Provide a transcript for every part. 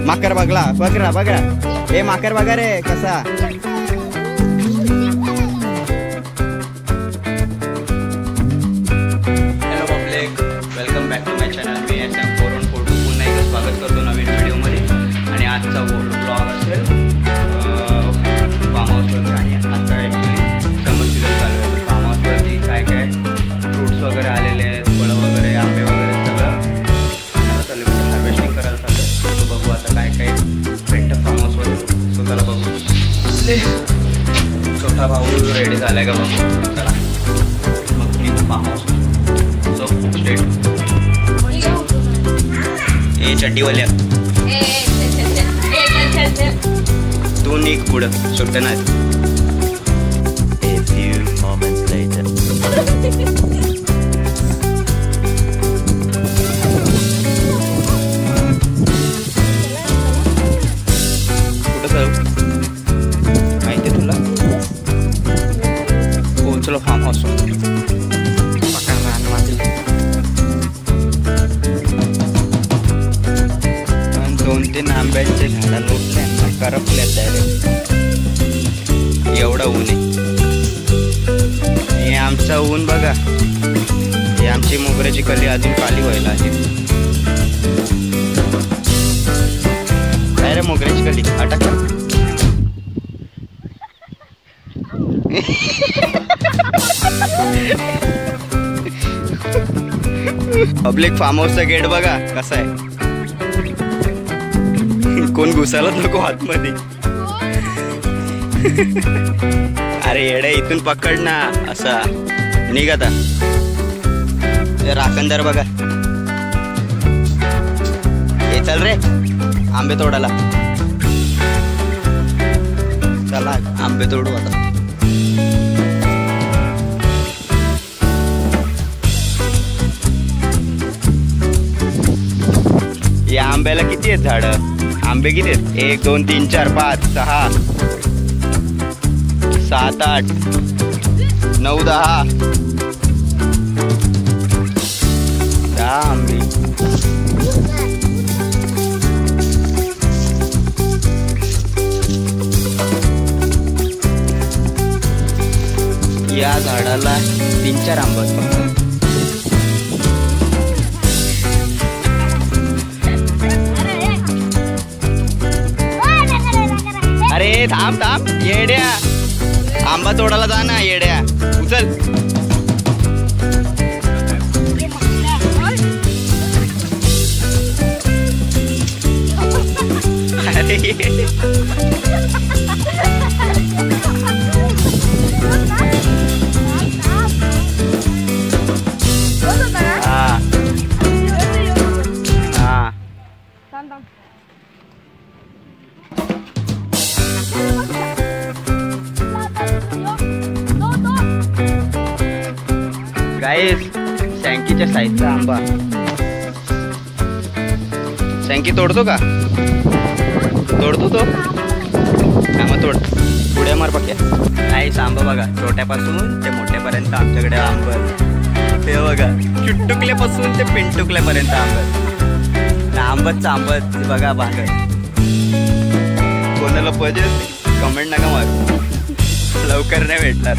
माकर बघला बघरा बघा हे माकर बघा रे कसा. Hello public, welcome back to my channel. मी SM414 पुन्हा एकदा स्वागत करतो नवीन व्हिडिओमध्ये. आणि आजचा ब्लॉग असेल फार्म हाऊसवरती. आणि आता ॲक्च्युली समर सीझन चालू आहे. फार्म हाऊसवरती काय काय फ्रूट्स वगैरे आलेले आहेत, फळं वगैरे, आंबे वगैरे सगळं चालू आहे. हार्वेस्टिंग करायला चालू आहे. तो बघू आता काय काय भेटतं फार्म हाऊसवर. स्वतःला बघू. छोटा भाऊ रेडी झाला आहे का बघू. चला मग मी form house. So state A चड्डीवाल्या तू निघ पुढं, सुट्ट्या नाही. A few moments later. कुठं जाऊ माहिती आहे तुला? पोहोचलो फार्म हाऊस. दोन तीन आंब्यांचे झाडं लोटले करपले डायरेक्ट. एवढं ऊन आहे. हे आमचं ऊन बघा. हे आमची मोगऱ्याची कली अजून काली व्हायला आली. काय रे मोगऱ्याची कली अटक. पब्लिक फार्म हाऊसचा गेट बघा कसा आहे. कोण घुसायला नको आतमध्ये. अरे येडे इथून पकड ना असा. निघ आता. राखणदार बघा. हे चल रे आंबे तोडायला. चला आंबे तोडू आता. या आंब्याला किती आहेत झाडं? आंबे किती आहेत? 1 2 3 4 5 6 7 8 9 10 आंबे. या झाडाला 3-4 आंबे फक्त. अरे थांब थांब येड्या. आंबा तोडायला जा ना येड्या. उचल. गाईस सँकीच्या साईजचा आंबा. सँकी तोडतो का? तोडतो तो. मग तोड. पुढे मार पक्या. गाईस आंबा बघा छोट्यापासून ते मोठ्यापर्यंत आमच्याकडे आंब. ते बघा चुटुकल्यापासून ते पिंटुकल्यापर्यंत आंब. आंबच आंबच बघा बाग. कोणाला पाहिजे कमेंट नका मारू. लवकर नाही भेटणार.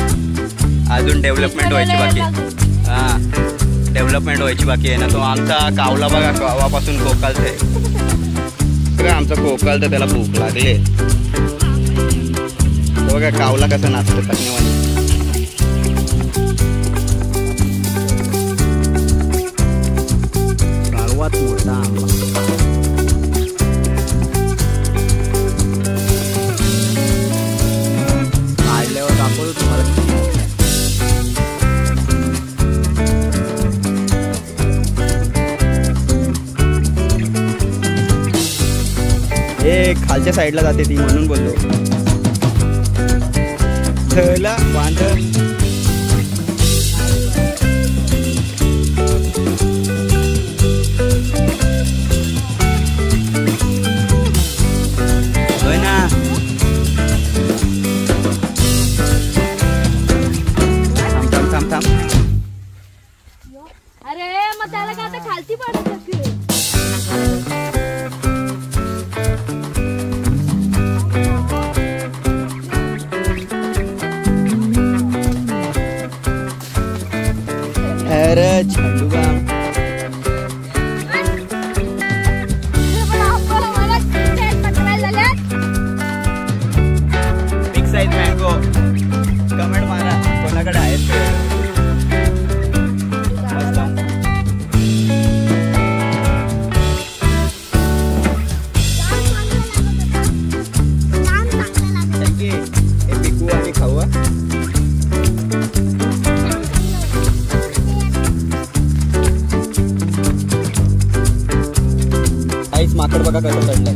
अजून डेव्हलपमेंट व्हायची बाकी. हां डेव्हलपमेंट व्हायची बाकी आहे ना. तो आमचा कावला बघा केव्हापासून कोकालते बघा. आमचा कोकालतं त्याला भूक लागले. बघा कावला कसं नाचतो धन्यवाद. सर्वात मोठा आंबा. काढल्यावर दाखवतो तुम्हाला. हे खालच्या साईडला जाते ती म्हणून बोललो. झला बांध. होय ना. थांब थांब थांब थांब. अरे मग त्याला काय आता खालती पडत. माकड बघा कसं चढलंय.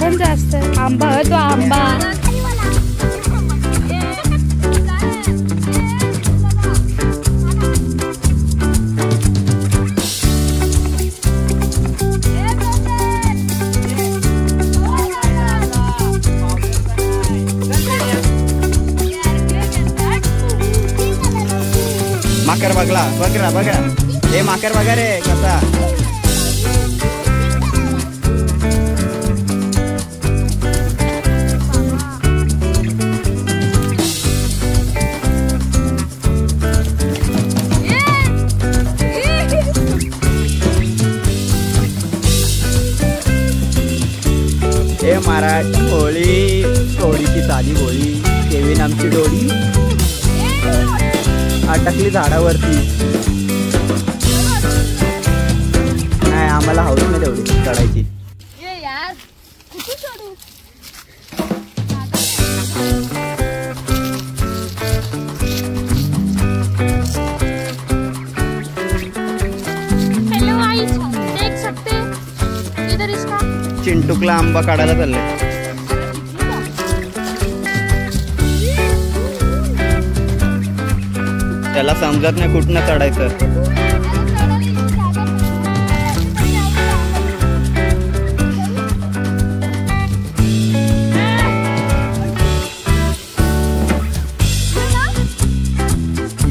पण जास्त आंबा आहे तो आंबा. माकर बघला बघा बघा हे माकर बघा रे कसा. हे महाराज होळी होळीची साधी होळी केवीन आमची डोळी अटकली झाडावरती. नाही आम्हाला हौस नाही तेवढी चढायची. चिंटूकला आंबा काढायला चाललंय. त्याला समजत नाही कुठनं चढायचं.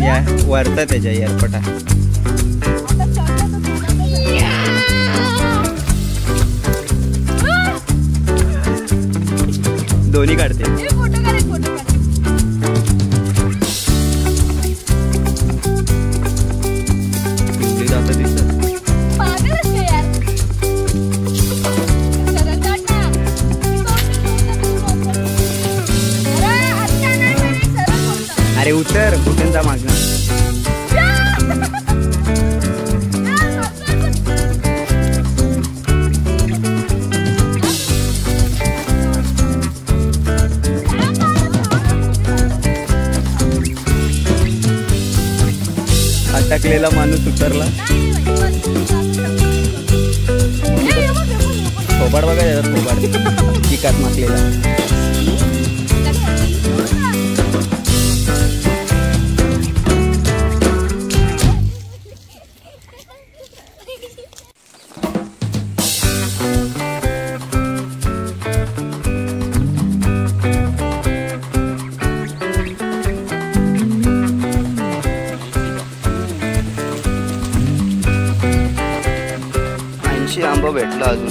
या वरता त्याच्या एअरपोर्टा दोन्ही काढते. अरे उतर कुठून जा मागणं. अटकलेला माणूस उतरला. थोबाड बघा त्याचा थोबाड चिकात माकलेला. आंबा भेटला अजून.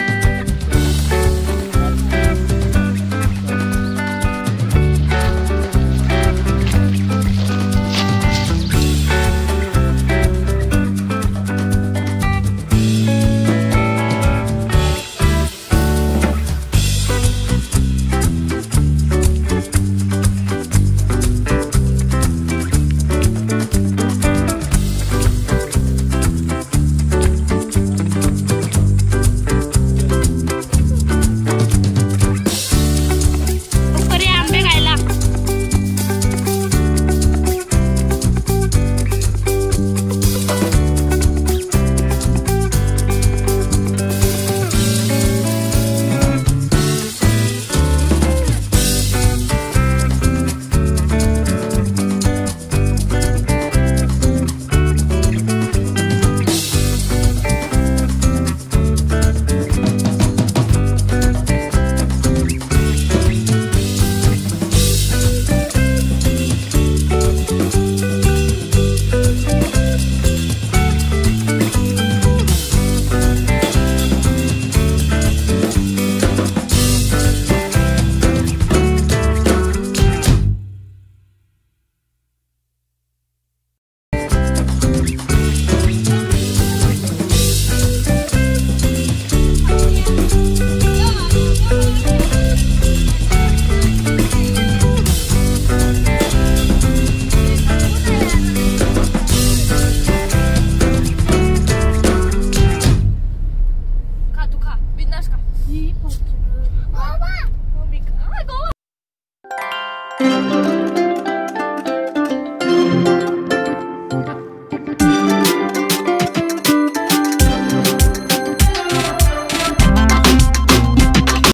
आहे